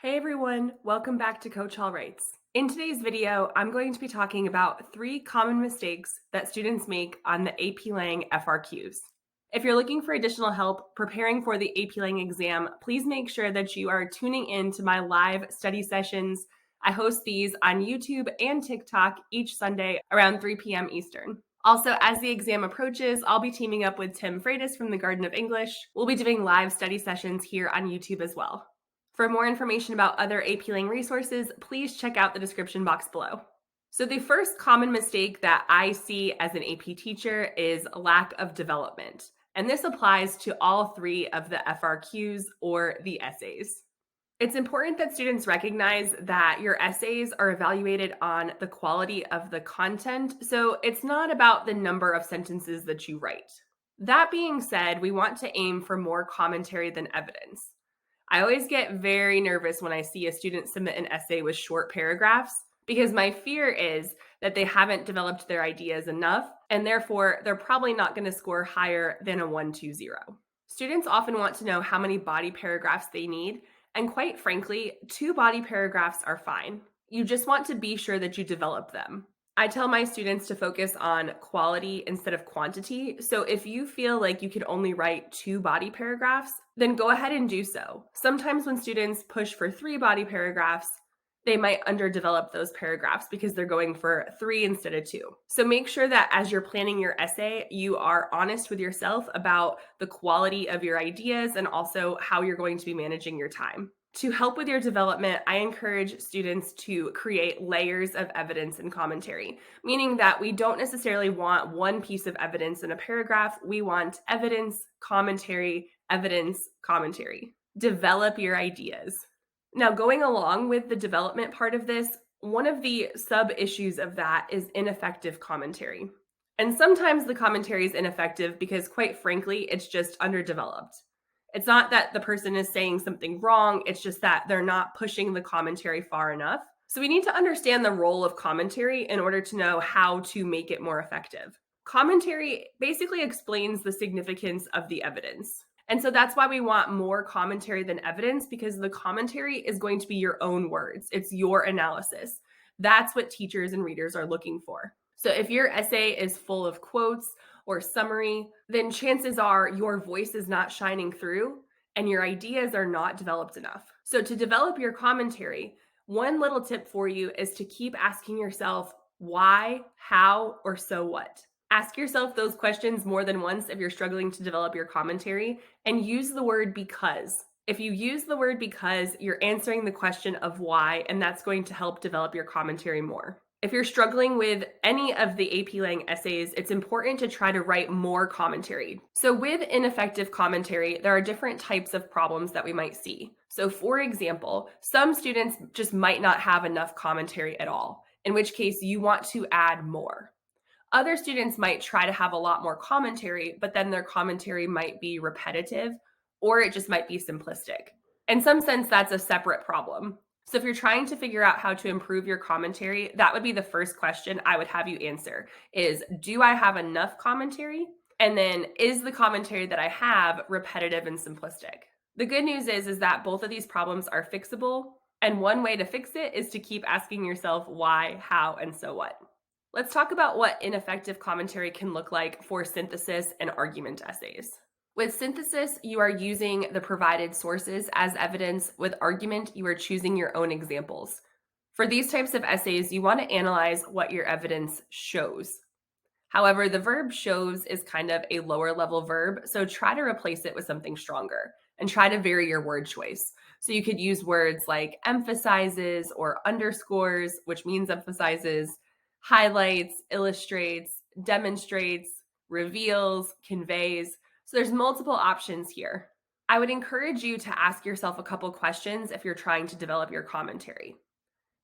Hey everyone, welcome back to Coach Hall Writes. In today's video, I'm going to be talking about 3 common mistakes that students make on the AP Lang FRQs. If you're looking for additional help preparing for the AP Lang exam, please make sure that you are tuning in to my live study sessions. I host these on YouTube and TikTok each Sunday around 3 p.m. Eastern. Also, as the exam approaches, I'll be teaming up with Tim Freitas from the Garden of English. We'll be doing live study sessions here on YouTube as well. For more information about other AP Lang resources, please check out the description box below. So the first common mistake that I see as an AP teacher is lack of development. And this applies to all 3 of the FRQs or the essays. It's important that students recognize that your essays are evaluated on the quality of the content, so it's not about the number of sentences that you write. That being said, we want to aim for more commentary than evidence. I always get very nervous when I see a student submit an essay with short paragraphs because my fear is that they haven't developed their ideas enough, and therefore they're probably not going to score higher than a 120. Students often want to know how many body paragraphs they need, and quite frankly, 2 body paragraphs are fine. You just want to be sure that you develop them. I tell my students to focus on quality instead of quantity. So if you feel like you can only write 2 body paragraphs, then go ahead and do so. Sometimes when students push for 3 body paragraphs, they might underdevelop those paragraphs because they're going for 3 instead of 2. So make sure that as you're planning your essay, you are honest with yourself about the quality of your ideas and also how you're going to be managing your time. To help with your development, I encourage students to create layers of evidence and commentary, meaning that we don't necessarily want one piece of evidence in a paragraph. We want evidence, commentary, evidence, commentary. Develop your ideas. Now, going along with the development part of this, one of the sub-issues of that is ineffective commentary. And sometimes the commentary is ineffective because, quite frankly, it's just underdeveloped. It's not that the person is saying something wrong, it's just that they're not pushing the commentary far enough. So we need to understand the role of commentary in order to know how to make it more effective. Commentary basically explains the significance of the evidence. And so that's why we want more commentary than evidence, because the commentary is going to be your own words. It's your analysis. That's what teachers and readers are looking for. So if your essay is full of quotes or summary, then chances are your voice is not shining through and your ideas are not developed enough. So to develop your commentary, one little tip for you is to keep asking yourself why, how, or so what. Ask yourself those questions more than once if you're struggling to develop your commentary, and use the word because. If you use the word because, you're answering the question of why, and that's going to help develop your commentary more. If you're struggling with any of the AP Lang essays, it's important to try to write more commentary. So with ineffective commentary, there are different types of problems that we might see. So for example, some students just might not have enough commentary at all, in which case you want to add more. Other students might try to have a lot more commentary, but then their commentary might be repetitive or it just might be simplistic. In some sense, that's a separate problem. So if you're trying to figure out how to improve your commentary, that would be the first question I would have you answer is, do I have enough commentary? And then is the commentary that I have repetitive and simplistic? The good news is that both of these problems are fixable. And one way to fix it is to keep asking yourself why, how, and so what. Let's talk about what ineffective commentary can look like for synthesis and argument essays. With synthesis, you are using the provided sources as evidence. With argument, you are choosing your own examples. For these types of essays, you want to analyze what your evidence shows. However, the verb shows is kind of a lower level verb, so try to replace it with something stronger and try to vary your word choice. So you could use words like emphasizes or underscores, which means emphasizes, highlights, illustrates, demonstrates, reveals, conveys. So there's multiple options here. I would encourage you to ask yourself a couple questions if you're trying to develop your commentary.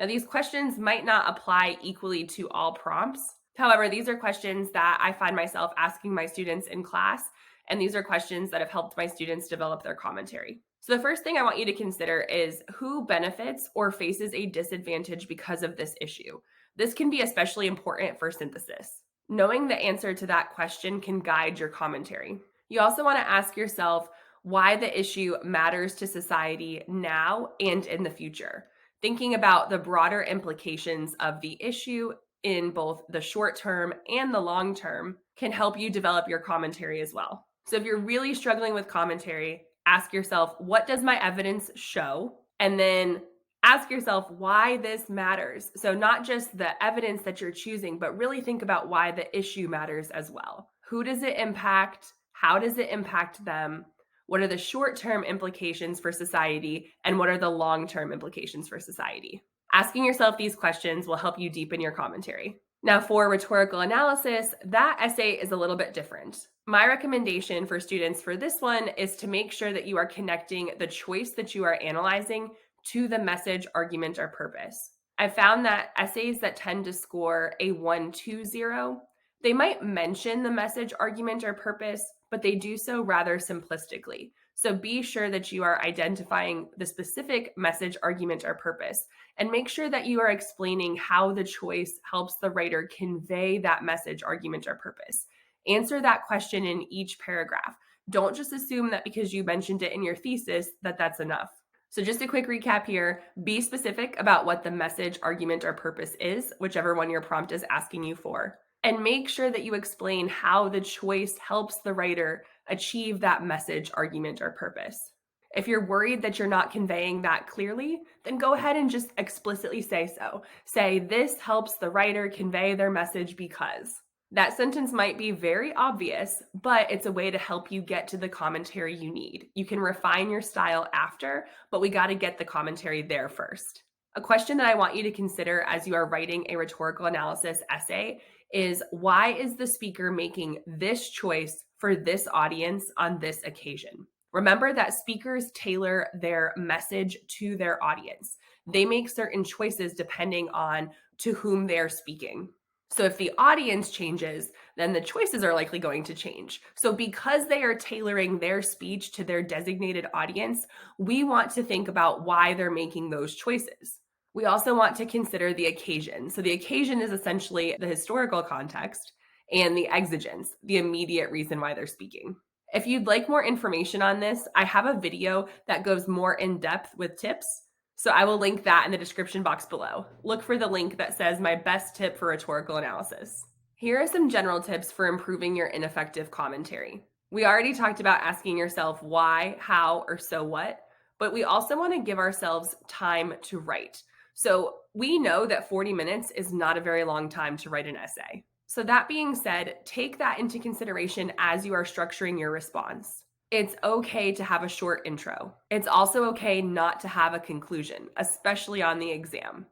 Now, these questions might not apply equally to all prompts. However, these are questions that I find myself asking my students in class, and these are questions that have helped my students develop their commentary. So the first thing I want you to consider is who benefits or faces a disadvantage because of this issue. This can be especially important for synthesis. Knowing the answer to that question can guide your commentary. You also want to ask yourself, why the issue matters to society now and in the future. Thinking about the broader implications of the issue in both the short term and the long term can help you develop your commentary as well. So if you're really struggling with commentary, ask yourself, what does my evidence show? And then ask yourself why this matters. So not just the evidence that you're choosing, but really think about why the issue matters as well. Who does it impact? How does it impact them? What are the short-term implications for society? And what are the long-term implications for society? Asking yourself these questions will help you deepen your commentary. Now, for rhetorical analysis, that essay is a little bit different. My recommendation for students for this one is to make sure that you are connecting the choice that you are analyzing to the message, argument, or purpose. I found that essays that tend to score a 1-2-0, they might mention the message, argument, or purpose, but they do so rather simplistically. So be sure that you are identifying the specific message, argument, or purpose, and make sure that you are explaining how the choice helps the writer convey that message, argument, or purpose. Answer that question in each paragraph. Don't just assume that because you mentioned it in your thesis that that's enough. So just a quick recap here, be specific about what the message, argument, or purpose is, whichever one your prompt is asking you for, and make sure that you explain how the choice helps the writer achieve that message, argument, or purpose. If you're worried that you're not conveying that clearly, then go ahead and just explicitly say so. Say, this helps the writer convey their message because. That sentence might be very obvious, but it's a way to help you get to the commentary you need. You can refine your style after, but we got to get the commentary there first. A question that I want you to consider as you are writing a rhetorical analysis essay is, why is the speaker making this choice for this audience on this occasion? Remember that speakers tailor their message to their audience. They make certain choices depending on to whom they're speaking. So if the audience changes, then the choices are likely going to change. So because they are tailoring their speech to their designated audience, we want to think about why they're making those choices. We also want to consider the occasion. So the occasion is essentially the historical context, and the exigence, the immediate reason why they're speaking. If you'd like more information on this, I have a video that goes more in depth with tips. So I will link that in the description box below. Look for the link that says my best tip for rhetorical analysis. Here are some general tips for improving your ineffective commentary. We already talked about asking yourself why, how, or so what, but we also want to give ourselves time to write. So we know that 40 minutes is not a very long time to write an essay. So that being said, take that into consideration as you are structuring your response. It's okay to have a short intro. It's also okay not to have a conclusion, especially on the exam.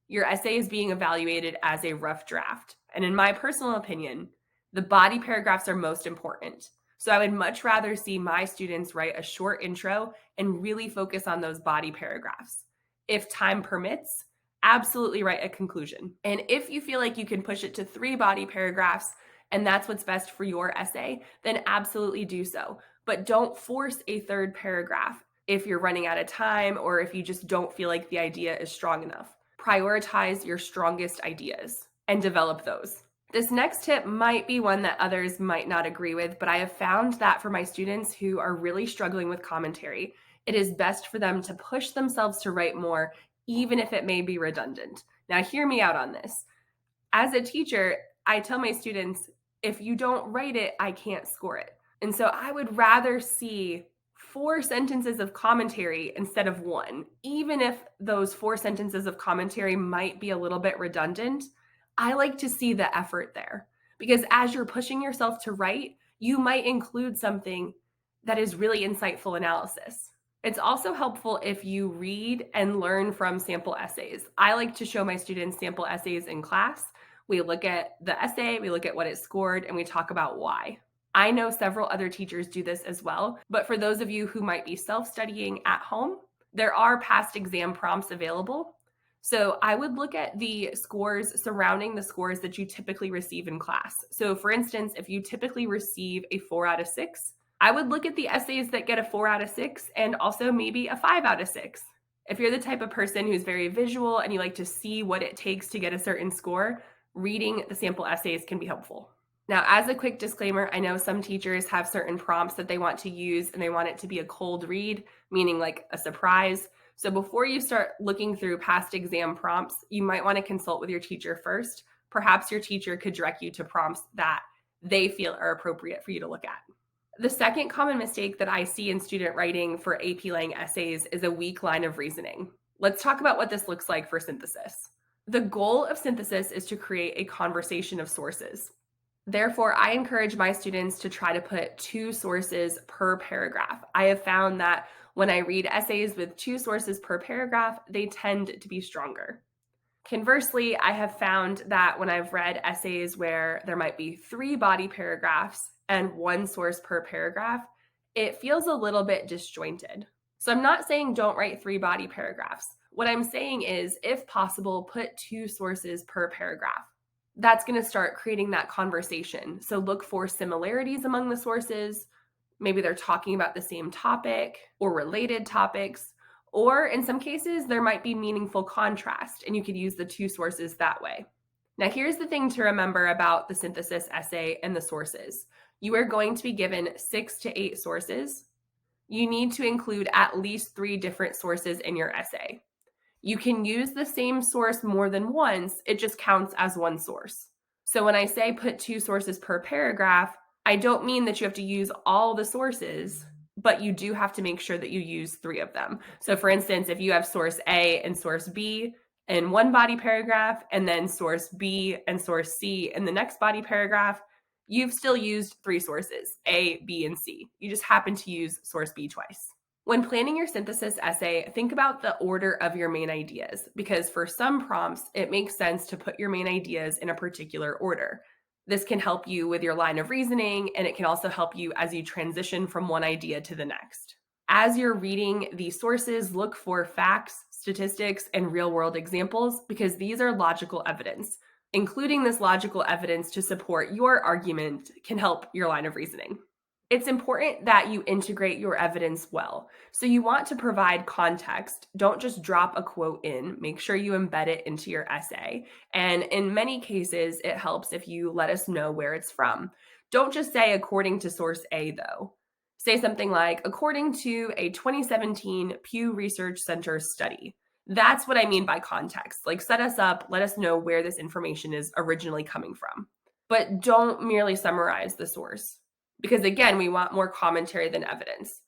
Your essay is being evaluated as a rough draft. And in my personal opinion, the body paragraphs are most important. So I would much rather see my students write a short intro and really focus on those body paragraphs. If time permits, absolutely write a conclusion. And if you feel like you can push it to 3 body paragraphs and that's what's best for your essay, then absolutely do so. But don't force a 3rd paragraph if you're running out of time or if you just don't feel like the idea is strong enough. Prioritize your strongest ideas and develop those. This next tip might be one that others might not agree with, but I have found that for my students who are really struggling with commentary, it is best for them to push themselves to write more, even if it may be redundant. Now, hear me out on this. As a teacher, I tell my students, if you don't write it, I can't score it. And so I would rather see 4 sentences of commentary instead of 1. Even if those 4 sentences of commentary might be a little bit redundant, I like to see the effort there. Because as you're pushing yourself to write, you might include something that is really insightful analysis. It's also helpful if you read and learn from sample essays. I like to show my students sample essays in class. We look at the essay, we look at what it scored, and we talk about why. I know several other teachers do this as well, but for those of you who might be self-studying at home, there are past exam prompts available. So I would look at the scores surrounding the scores that you typically receive in class. So for instance, if you typically receive a 4 out of 6, I would look at the essays that get a 4 out of 6 and also maybe a 5 out of 6. If you're the type of person who's very visual and you like to see what it takes to get a certain score, reading the sample essays can be helpful. Now, as a quick disclaimer, I know some teachers have certain prompts that they want to use and they want it to be a cold read, meaning like a surprise. So before you start looking through past exam prompts, you might want to consult with your teacher first. Perhaps your teacher could direct you to prompts that they feel are appropriate for you to look at. The second common mistake that I see in student writing for AP Lang essays is a weak line of reasoning. Let's talk about what this looks like for synthesis. The goal of synthesis is to create a conversation of sources. Therefore, I encourage my students to try to put 2 sources per paragraph. I have found that when I read essays with 2 sources per paragraph, they tend to be stronger. Conversely, I have found that when I've read essays where there might be 3 body paragraphs and 1 source per paragraph, it feels a little bit disjointed. So I'm not saying don't write 3 body paragraphs. What I'm saying is, if possible, put 2 sources per paragraph. That's going to start creating that conversation. So look for similarities among the sources. Maybe they're talking about the same topic or related topics, or in some cases, there might be meaningful contrast, and you could use the 2 sources that way. Now, here's the thing to remember about the synthesis essay and the sources. You are going to be given 6 to 8 sources. You need to include at least 3 different sources in your essay. You can use the same source more than once, it just counts as one source. So when I say put 2 sources per paragraph, I don't mean that you have to use all the sources, but you do have to make sure that you use 3 of them. So for instance, if you have source A and source B in one body paragraph, and then source B and source C in the next body paragraph, you've still used 3 sources, A, B, and C. You just happen to use source B twice. When planning your synthesis essay, think about the order of your main ideas, because for some prompts, it makes sense to put your main ideas in a particular order. This can help you with your line of reasoning, and it can also help you as you transition from one idea to the next. As you're reading these sources, look for facts, statistics, and real-world examples, because these are logical evidence. Including this logical evidence to support your argument can help your line of reasoning. It's important that you integrate your evidence well. So you want to provide context. Don't just drop a quote in. Make sure you embed it into your essay. And in many cases, it helps if you let us know where it's from. Don't just say according to source A, though. Say something like, according to a 2017 Pew Research Center study. That's what I mean by context. Like, set us up, let us know where this information is originally coming from. But don't merely summarize the source, because again, we want more commentary than evidence.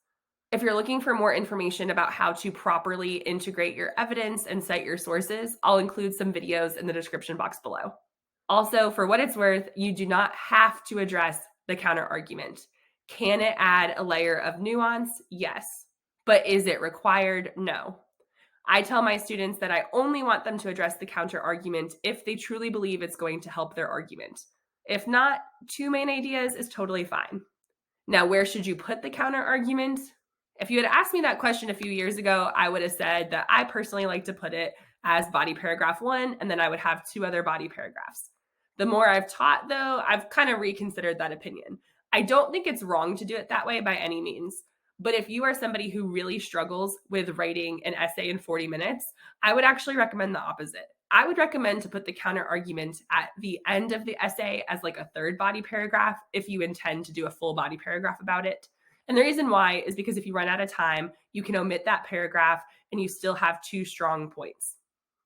If you're looking for more information about how to properly integrate your evidence and cite your sources, I'll include some videos in the description box below. Also, for what it's worth, you do not have to address the counter argument. Can it add a layer of nuance? Yes. But is it required? No. I tell my students that I only want them to address the counter argument if they truly believe it's going to help their argument. If not, 2 main ideas is totally fine. Now, where should you put the counter argument? If you had asked me that question a few years ago, I would have said that I personally like to put it as body paragraph 1, and then I would have 2 other body paragraphs. The more I've taught, though, I've kind of reconsidered that opinion. I don't think it's wrong to do it that way by any means. But if you are somebody who really struggles with writing an essay in 40 minutes, I would actually recommend the opposite. I would recommend to put the counter argument at the end of the essay as like a 3rd body paragraph if you intend to do a full body paragraph about it. And the reason why is because if you run out of time, you can omit that paragraph and you still have 2 strong points.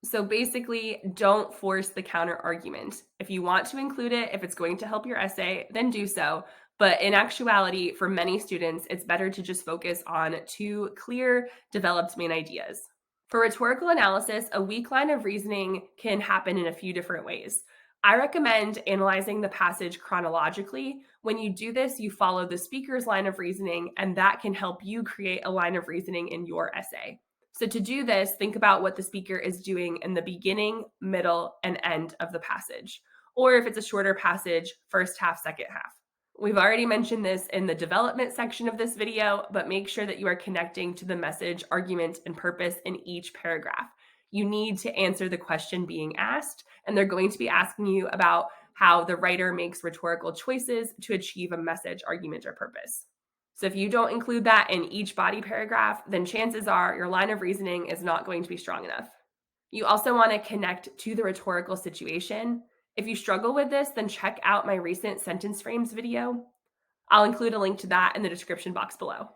So basically, don't force the counter argument. If you want to include it, if it's going to help your essay, then do so. But in actuality, for many students, it's better to just focus on 2 clear, developed main ideas. For rhetorical analysis, a weak line of reasoning can happen in a few different ways. I recommend analyzing the passage chronologically. When you do this, you follow the speaker's line of reasoning, and that can help you create a line of reasoning in your essay. So to do this, think about what the speaker is doing in the beginning, middle, and end of the passage. Or if it's a shorter passage, first half, second half. We've already mentioned this in the development section of this video, but make sure that you are connecting to the message, argument, and purpose in each paragraph. You need to answer the question being asked, and they're going to be asking you about how the writer makes rhetorical choices to achieve a message, argument, or purpose. So if you don't include that in each body paragraph, then chances are your line of reasoning is not going to be strong enough. You also want to connect to the rhetorical situation. If you struggle with this, then check out my recent sentence frames video. I'll include a link to that in the description box below.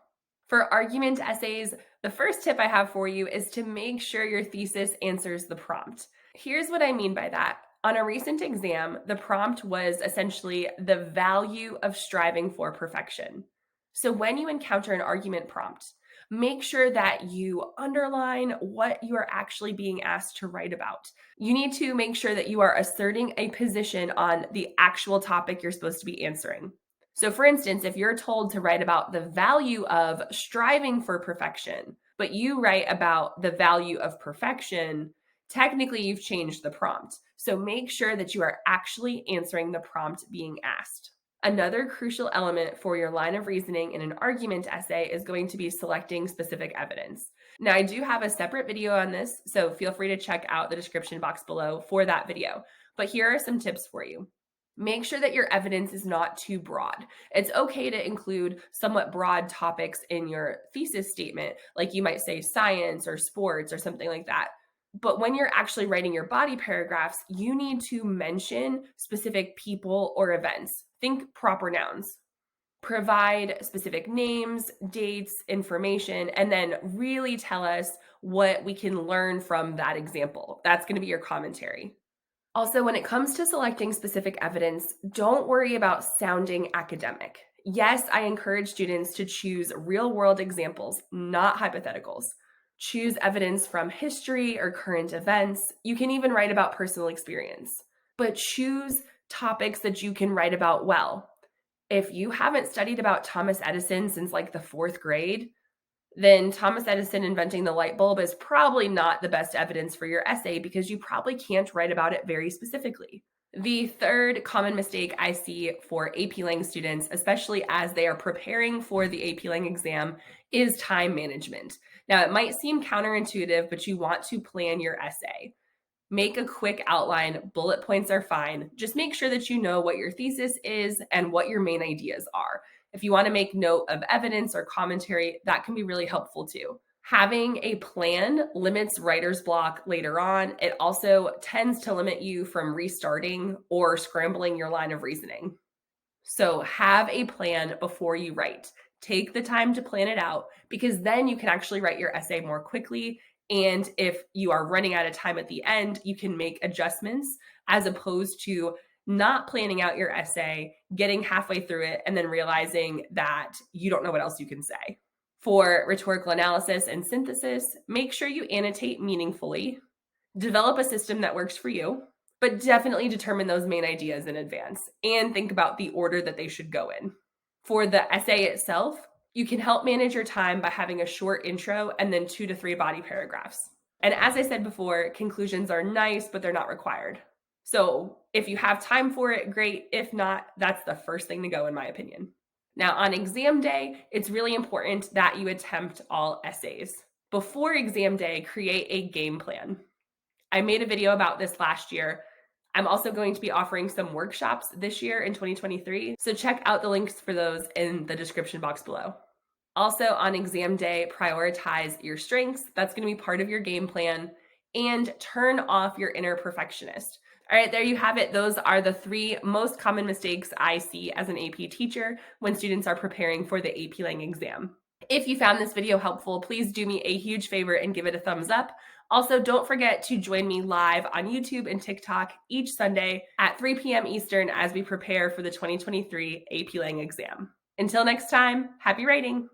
For argument essays, the first tip I have for you is to make sure your thesis answers the prompt. Here's what I mean by that. On a recent exam, the prompt was essentially the value of striving for perfection. So when you encounter an argument prompt, make sure that you underline what you are actually being asked to write about. You need to make sure that you are asserting a position on the actual topic you're supposed to be answering. So for instance, if you're told to write about the value of striving for perfection, but you write about the value of perfection, technically you've changed the prompt. So make sure that you are actually answering the prompt being asked. Another crucial element for your line of reasoning in an argument essay is going to be selecting specific evidence. Now, I do have a separate video on this, so feel free to check out the description box below for that video. But here are some tips for you. Make sure that your evidence is not too broad. It's okay to include somewhat broad topics in your thesis statement, like you might say science or sports or something like that. But when you're actually writing your body paragraphs, you need to mention specific people or events. Think proper nouns. Provide specific names, dates, information, and then really tell us what we can learn from that example. That's going to be your commentary. Also, when it comes to selecting specific evidence, don't worry about sounding academic. Yes, I encourage students to choose real-world examples, not hypotheticals. Choose evidence from history or current events. You can even write about personal experience. But choose topics that you can write about well. If you haven't studied about Thomas Edison since like the 4th grade, then Thomas Edison inventing the light bulb is probably not the best evidence for your essay because you probably can't write about it very specifically. The third common mistake I see for AP Lang students, especially as they are preparing for the AP Lang exam, is time management. Now, it might seem counterintuitive, but you want to plan your essay. Make a quick outline. Bullet points are fine. Just make sure that you know what your thesis is and what your main ideas are. If you want to make note of evidence or commentary, that can be really helpful too. Having a plan limits writer's block later on. It also tends to limit you from restarting or scrambling your line of reasoning. So have a plan before you write. Take the time to plan it out because then you can actually write your essay more quickly. And if you are running out of time at the end, you can make adjustments as opposed to not planning out your essay, getting halfway through it, and then realizing that you don't know what else you can say. For rhetorical analysis and synthesis, make sure you annotate meaningfully. Develop a system that works for you, but definitely determine those main ideas in advance and think about the order that they should go in. For the essay itself, you can help manage your time by having a short intro and then 2 to 3 body paragraphs. And as I said before, conclusions are nice, but they're not required. So if you have time for it, great. If not, that's the first thing to go, in my opinion. Now, on exam day, it's really important that you attempt all essays. Before exam day, create a game plan. I made a video about this last year. I'm also going to be offering some workshops this year in 2023, so check out the links for those in the description box below. Also, on exam day, prioritize your strengths. That's going to be part of your game plan, and turn off your inner perfectionist. All right, there you have it. Those are the 3 most common mistakes I see as an AP teacher when students are preparing for the AP Lang exam. If you found this video helpful, please do me a huge favor and give it a thumbs up. Also, don't forget to join me live on YouTube and TikTok each Sunday at 3 p.m. Eastern as we prepare for the 2023 AP Lang exam. Until next time, happy writing!